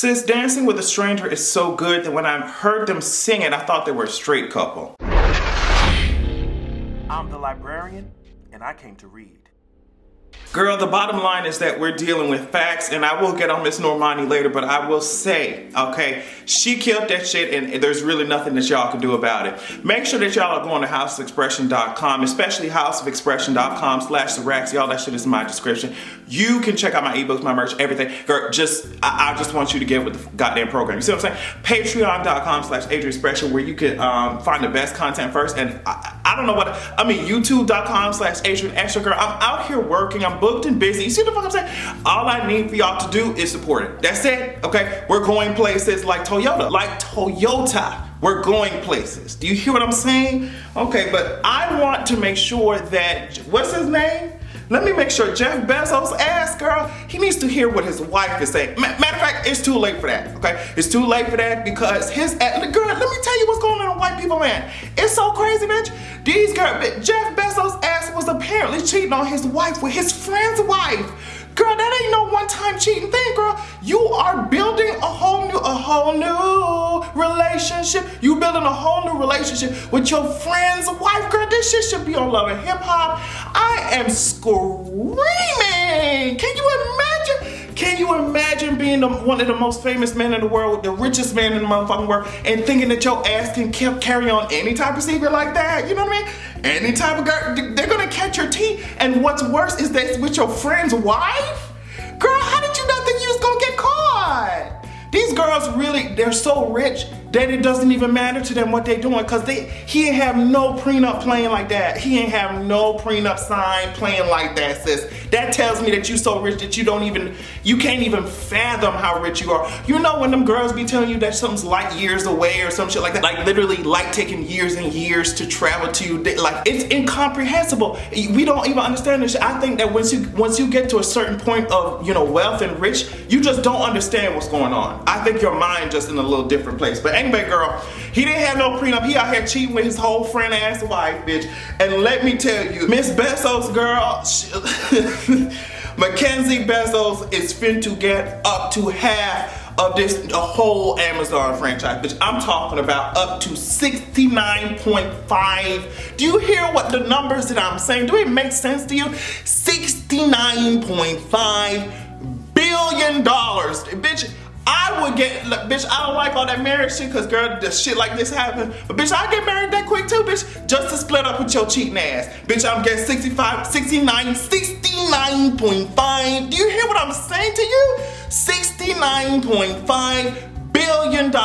Sis, Dancing with a Stranger is so good that when I heard them sing it, I thought they were a straight couple. I'm the librarian, and I came to read. Girl, the bottom line is that we're dealing with facts, and I will get on Miss Normani later, but I will say, okay, she killed that shit, and there's really nothing that y'all can do about it. Make sure that y'all are going to houseofexpression.com, especially houseofexpression.com/the-racks. Y'all, that shit is in my description. You can check out my ebooks, my merch, everything. Girl, I just want you to get with the goddamn program. You see what I'm saying? Patreon.com/AdrianExpression, where you can find the best content first, and I don't know what, YouTube.com/AdrianExtra. Girl, I'm out here working. I'm booked and busy. You see what the fuck I'm saying? All I need for y'all to do is support it. That's it, okay? We're going places like Toyota. We're going places. Do you hear what I'm saying? Okay, but I want to make sure that, what's his name? Let me make sure Jeff Bezos' ass, girl, he needs to hear what his wife is saying. Matter of fact, it's too late for that, okay? It's too late for that because his ass, girl, let me tell you what's going on in white people, man. It's so crazy, bitch. Jeff Bezos' ass was apparently cheating on his wife with his friend's wife. Girl, that ain't no one-time cheating thing, girl. You are building a whole new relationship. You building a whole new relationship with your friend's wife. Girl, this shit should be on Love and Hip Hop. I am screaming. Can you imagine? Can you imagine being one of the most famous men in the world, the richest man in the motherfucking world, and thinking that your ass can carry on any type of secret like that? You know what I mean? Any type of girl, they're gonna catch your teeth. And what's worse is that with your friend's wife? Girl, how did you not think you was gonna get caught? These girls really, they're so rich that it doesn't even matter to them what they're doing, because he ain't have no prenup playing like that. He ain't have no prenup sign playing like that, sis. That tells me that you so rich that you can't even fathom how rich you are. You know when them girls be telling you that something's light years away or some shit like that? Like literally light taking years and years to travel to you. Like it's incomprehensible. We don't even understand this shit. I think that once you get to a certain point of, you know, wealth and rich, you just don't understand what's going on. I think your mind just in a little different place. But anyway, girl, he didn't have no prenup. He out here cheating with his whole friend ass wife, bitch. And let me tell you, Miss Bezos, girl, Mackenzie Bezos is finna get up to half of the whole Amazon franchise, bitch. I'm talking about up to 69.5. Do you hear what the numbers that I'm saying? Do it make sense to you? $69.5 billion, bitch. I would get, look, bitch, I don't like all that marriage shit, cause girl, the shit like this happen. But bitch, I get married that quick too, bitch, just to split up with your cheating ass. Bitch, I'm getting 69.5. Do you hear what I'm saying to you? $69.5 billion.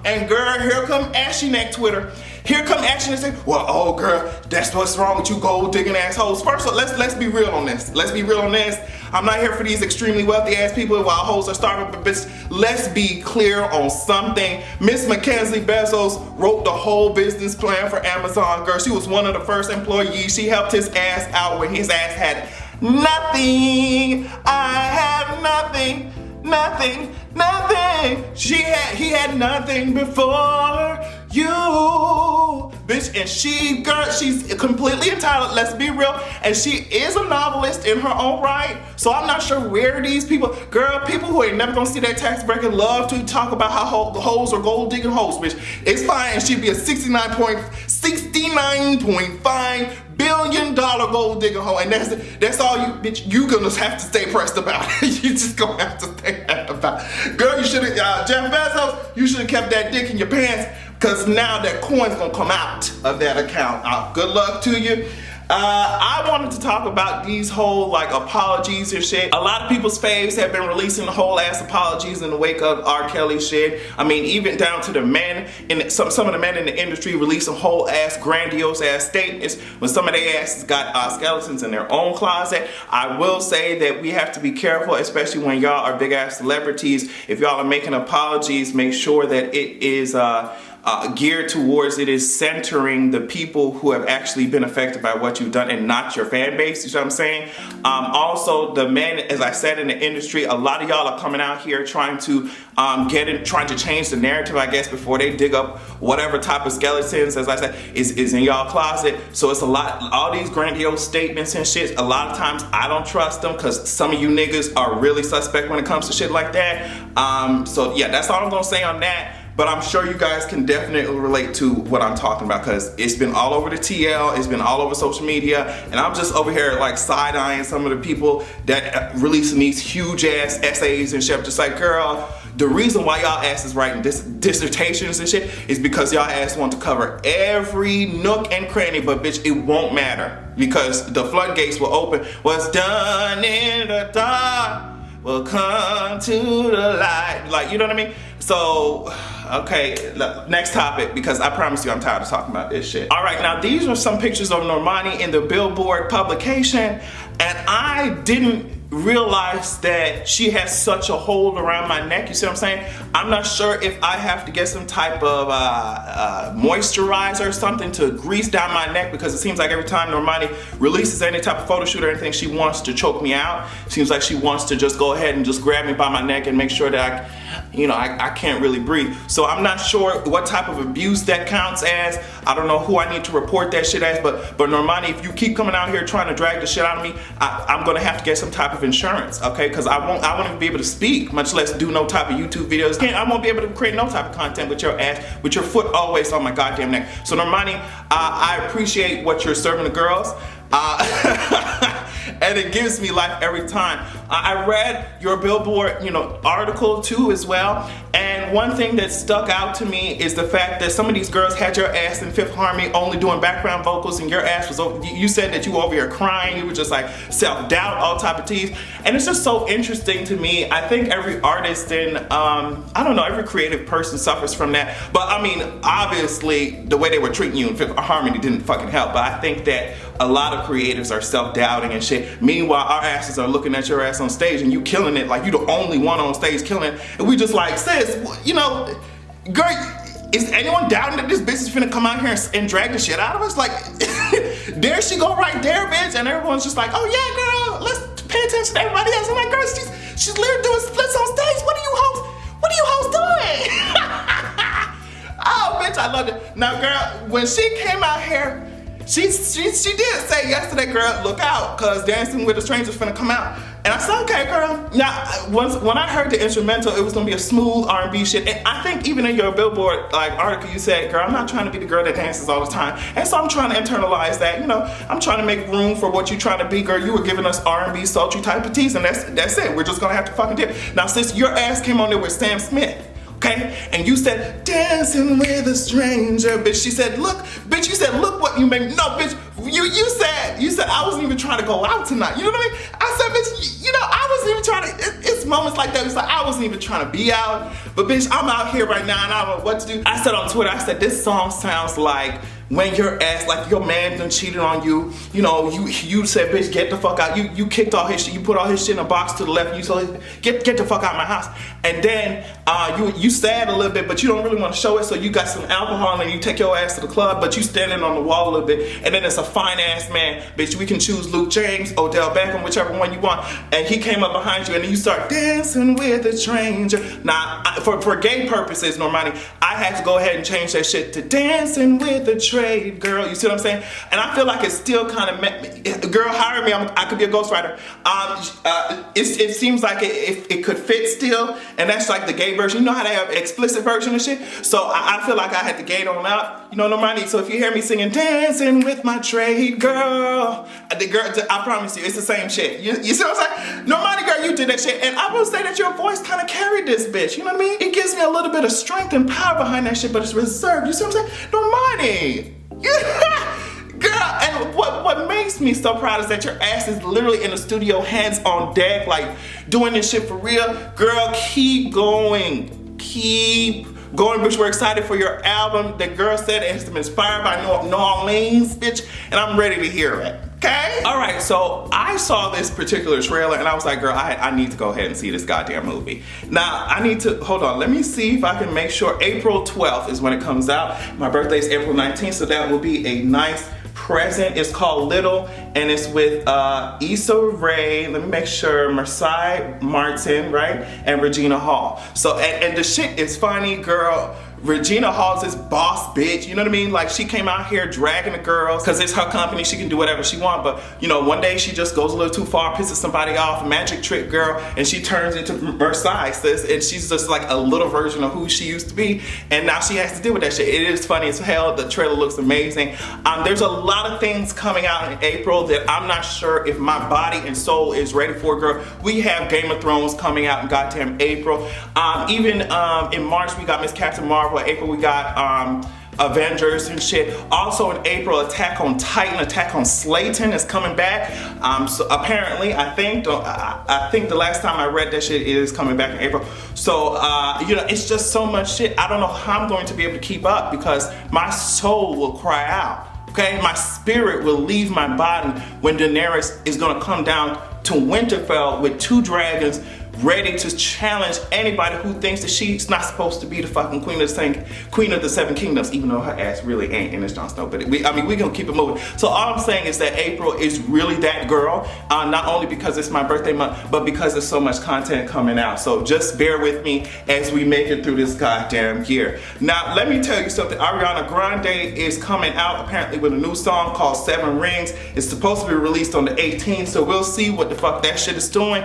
And girl, here come Ashy Neck Twitter. Here come Action and say, well, oh girl, that's what's wrong with you gold digging assholes. First of all, let's be real on this. Let's be real on this. I'm not here for these extremely wealthy ass people while hoes are starving, but bitch, let's be clear on something. Miss Mackenzie Bezos wrote the whole business plan for Amazon, girl. She was one of the first employees. She helped his ass out when his ass had nothing. I have nothing. He had nothing before you, bitch. And she, girl, she's completely entitled, let's be real. And she is a novelist in her own right. So I'm not sure where these people, girl, people who ain't never gonna see that tax bracket love to talk about how hoes are gold digging hoes, bitch. It's fine, and she'd be a $69.5 billion gold digger hoe, and that's all you, bitch. You gonna have to stay pressed about it. You just gonna have to stay about it. Girl, you should have, Jeff Bezos, you should have kept that dick in your pants, because now that coin's gonna come out of that account. Good luck to you. I wanted to talk about these whole like apologies and shit. A lot of people's faves have been releasing whole ass apologies in the wake of R. Kelly shit. I mean, even down to the men, some of the men in the industry releasing whole ass grandiose ass statements when some of their asses got skeletons in their own closet. I will say that we have to be careful, especially when y'all are big ass celebrities. If y'all are making apologies, make sure that it is geared towards it is centering the people who have actually been affected by what you've done and not your fan base. You know what I'm saying? Also, the men, as I said, in the industry, a lot of y'all are coming out here trying to trying to change the narrative, I guess, before they dig up whatever type of skeletons, as I said, is in y'all closet. So it's a lot, all these grandiose statements and shit. A lot of times I don't trust them because some of you niggas are really suspect when it comes to shit like that. So yeah, that's all I'm gonna say on that. But I'm sure you guys can definitely relate to what I'm talking about because it's been all over the TL, it's been all over social media, and I'm just over here like side-eyeing some of the people that releasing these huge ass essays and shit. Just like, girl, the reason why y'all ass is writing dissertations and shit is because y'all ass want to cover every nook and cranny, but bitch, it won't matter because the floodgates will open. What's done in the dark will come to the light. Like, you know what I mean? So, okay, next topic, because I promise you I'm tired of talking about this shit. All right, now these are some pictures of Normani in the Billboard publication, and I didn't realize that she has such a hold around my neck. You see what I'm saying? I'm not sure if I have to get some type of moisturizer or something to grease down my neck, because it seems like every time Normani releases any type of photo shoot or anything, she wants to choke me out. Seems like she wants to just go ahead and just grab me by my neck and make sure that I can't really breathe. So I'm not sure what type of abuse that counts as. I don't know who I need to report that shit as, but Normani, if you keep coming out here trying to drag the shit out of me, I'm gonna have to get some type of insurance, okay? Because I won't even be able to speak, much less do no type of YouTube videos. I won't be able to create no type of content with your ass, with your foot always on my goddamn neck. So Normani, I appreciate what you're serving the girls. And it gives me life every time. I read your Billboard, article too as well. And one thing that stuck out to me is the fact that some of these girls had your ass in Fifth Harmony only doing background vocals, and your ass was over. You said that you were over here crying. You were just like self-doubt, all type of tease. And it's just so interesting to me. I think every artist and I don't know, every creative person suffers from that. But I mean, obviously the way they were treating you in Fifth Harmony didn't fucking help. But I think that a lot of creatives are self-doubting and shit. Meanwhile, our asses are looking at your ass on stage and you killing it, like you the only one on stage killing it. And we just like, sis, girl, is anyone doubting that this bitch is finna come out here and drag the shit out of us? Like, there she go right there, bitch. And everyone's just like, oh yeah, girl, let's pay attention to everybody else. I'm like, girl, she's literally doing splits on stage. What are you hoes doing? Oh, bitch, I loved it. Now, girl, when she came out here, she did say yesterday, girl, look out, cause Dancing with a Stranger's finna come out. And I said, okay, girl. Now, when I heard the instrumental, it was gonna be a smooth R&B shit. And I think even in your Billboard article, you said, girl, I'm not trying to be the girl that dances all the time. And so I'm trying to internalize that. I'm trying to make room for what you're trying to be, girl. You were giving us R&B sultry type of tease, and that's it. We're just gonna have to fucking dip. Now, sis, your ass came on there with Sam Smith. Okay? And you said, dancing with a stranger, bitch. She said, look, bitch, you said, look what you made. No, bitch, you said I wasn't even trying to go out tonight. You know what I mean? I said, bitch, I wasn't even trying to, it's moments like that. It's like, I wasn't even trying to be out. But bitch, I'm out here right now and I don't know what to do. I said on Twitter, I said, this song sounds like when your ass, like your man done cheated on you, you said, bitch, get the fuck out. You kicked all his shit, you put all his shit in a box to the left, you told get the fuck out of my house. And then you sad a little bit, but you don't really want to show it, so you got some alcohol and you take your ass to the club, but you standing on the wall a little bit, and then it's a fine ass man, bitch, we can choose Luke James, Odell Beckham, whichever one you want, and he came up behind you and then you start dancing with a stranger. Now, for gay purposes, Normani, I had to go ahead and change that shit to dancing with a trade girl. You see what I'm saying? And I feel like it still kind of met me. Girl, hire me. I could be a ghostwriter. It seems like it could fit still, and that's like the gay version. You know how they have explicit version and shit? So I feel like I had to gate on out. Normani. So if you hear me singing dancing with my trade girl, I promise you, it's the same shit. You see what I'm saying? Normani, girl, you did that shit. And I will say that your voice kind of carried this bitch. You know what I mean? It gives me a little bit of strength and power behind that shit, but it's reserved. You see what I'm saying? Normani. Girl, and what makes me so proud is that your ass is literally in the studio, hands on deck, like doing this shit for real. Girl, keep going. Keep going, bitch. We're excited for your album. The girl said it's inspired by New Orleans, bitch, and I'm ready to hear it. Okay? All right, so I saw this particular trailer and I was like, girl, I need to go ahead and see this goddamn movie. Now, I need to, hold on, let me see if I can make sure. April 12th is when it comes out. My birthday is April 19th, so that will be a nice present. It's called Little, and it's with Issa Rae, let me make sure, Marseille Martin, right? And Regina Hall. So, and the shit is funny, girl. Regina Hall's this boss bitch, you know what I mean? Like, she came out here dragging the girls because it's her company, she can do whatever she wants. But you know, one day she just goes a little too far, pisses somebody off, magic trick girl, and she turns into Marseille, sis, and she's just like a little version of who she used to be, and now she has to deal with that shit. It is funny as hell. The trailer looks amazing. There's a lot of things coming out in April that I'm not sure if my body and soul is ready for, girl. We have Game of Thrones coming out in goddamn April. Even in March we got Miss Captain Marvel. April we got Avengers and shit. Also in April, Attack on Titan, Attack on Slayton is coming back. So apparently, I think the last time I read that shit, it is coming back in April. So you know, it's just so much shit. I don't know how I'm going to be able to keep up because my soul will cry out. Okay, my spirit will leave my body when Daenerys is gonna come down to Winterfell with 2 dragons, ready to challenge anybody who thinks that she's not supposed to be the fucking queen of the 7 kingdoms, even though her ass really ain't in this Jon Snow. But we gonna keep it moving. So all I'm saying is that April is really that girl, not only because it's my birthday month, but because there's so much content coming out. So just bear with me as we make it through this goddamn year. Now let me tell you something. Ariana Grande is coming out apparently with a new song called 7 Rings. It's supposed to be released on the 18th, so we'll see what the fuck that shit is doing.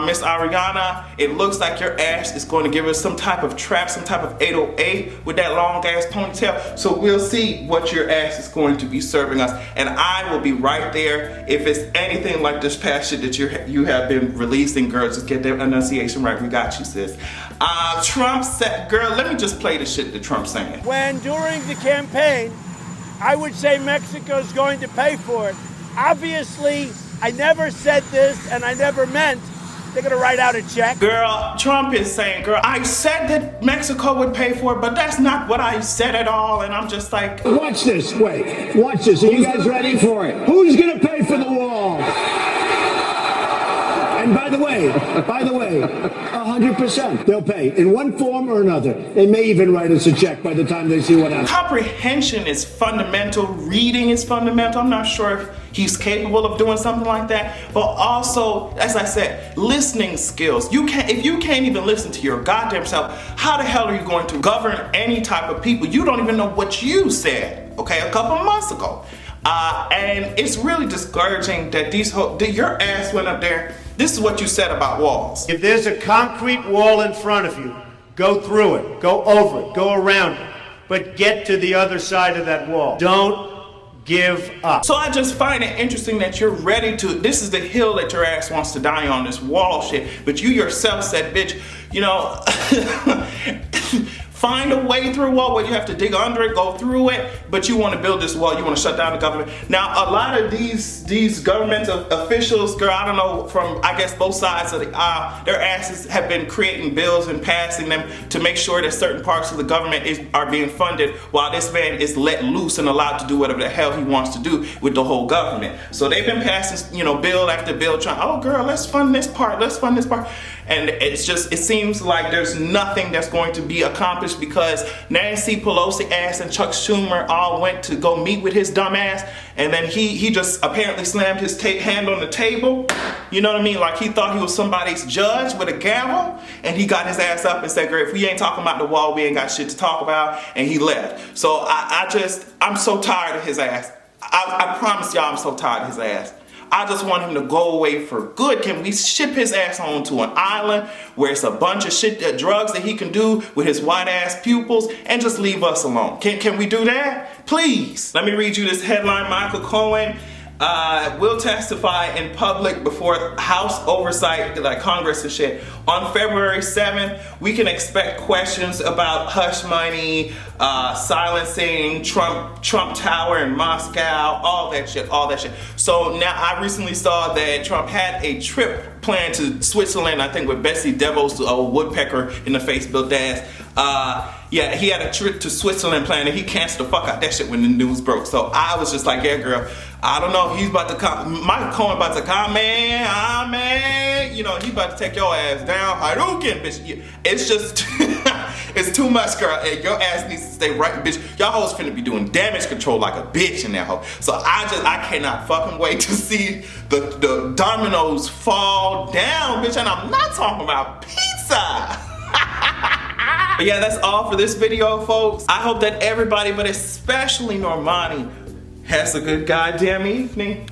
Miss Ariana, it looks like your ass is going to give us some type of trap, some type of 808 with that long ass ponytail. So we'll see what your ass is going to be serving us, and I will be right there if it's anything like this past shit that you have been releasing. Girls, just get that enunciation right. We got you, sis. Trump said, girl, let me just play the shit that Trump's saying. When during the campaign, I would say Mexico's going to pay for it. Obviously, I never said this, and I never meant they're gonna write out a check. Girl, Trump is saying, girl, I said that Mexico would pay for it, but that's not what I said at all. And I'm just like, watch this, wait, watch this. Are you guys ready for it? Who's gonna pay for the wall? And by the way, 100%, they'll pay in one form or another. They may even write us a check by the time they see what happens. Comprehension is fundamental. Reading is fundamental. I'm not sure if he's capable of doing something like that, but also, as I said, listening skills. If you can't even listen to your goddamn self, how the hell are you going to govern any type of people? You don't even know what you said, okay, a couple of months ago. And it's really discouraging that your ass went up there. This is what you said about walls. If there's a concrete wall in front of you, go through it, go over it, go around it, but get to the other side of that wall. Don't give up. So I just find it interesting that you're ready to, this is the hill that your ass wants to die on, this wall shit, but you yourself said, bitch, you know, find a way through a wall where you have to dig under it, go through it, but you want to build this wall, you want to shut down the government. Now, a lot of these government officials, girl, I don't know, from, I guess, both sides of the aisle, their asses have been creating bills and passing them to make sure that certain parts of the government are being funded while this man is let loose and allowed to do whatever the hell he wants to do with the whole government. So they've been passing, you know, bill after bill trying, oh girl, let's fund this part, let's fund this part. And it's just, it seems like there's nothing that's going to be accomplished because Nancy Pelosi ass and Chuck Schumer all went to go meet with his dumb ass, and then he just apparently slammed his hand on the table. You know what I mean? Like he thought he was somebody's judge with a gavel, and he got his ass up and said, "Girl, if we ain't talking about the wall, we ain't got shit to talk about," and he left. So I'm so tired of his ass. I promise y'all I'm so tired of his ass. I just want him to go away for good. Can we ship his ass onto an island where it's a bunch of shit, drugs that he can do with his white ass pupils and just leave us alone? Can we do that? Please. Let me read you this headline. Michael Cohen will testify in public before House Oversight, like Congress and shit, on February 7th. We can expect questions about hush money, silencing Trump Tower in Moscow, all that shit. So now I recently saw that Trump had a trip planned to Switzerland, I think with Betsy DeVos, a woodpecker in the face built ass. Yeah, he had a trip to Switzerland planned and he canceled the fuck out that shit when the news broke. So I was just like, yeah, girl, I don't know. He's about to come. Michael Cohen about to come, man. You know, he about to take your ass down. Hadouken, bitch. Yeah, it's just, it's too much, girl. And your ass needs to stay right, bitch. Y'all hoes finna be doing damage control like a bitch in that hoe. So I cannot fucking wait to see the dominoes fall down, bitch. And I'm not talking about pizza. But yeah, that's all for this video, folks. I hope that everybody, but especially Normani, has a good goddamn evening.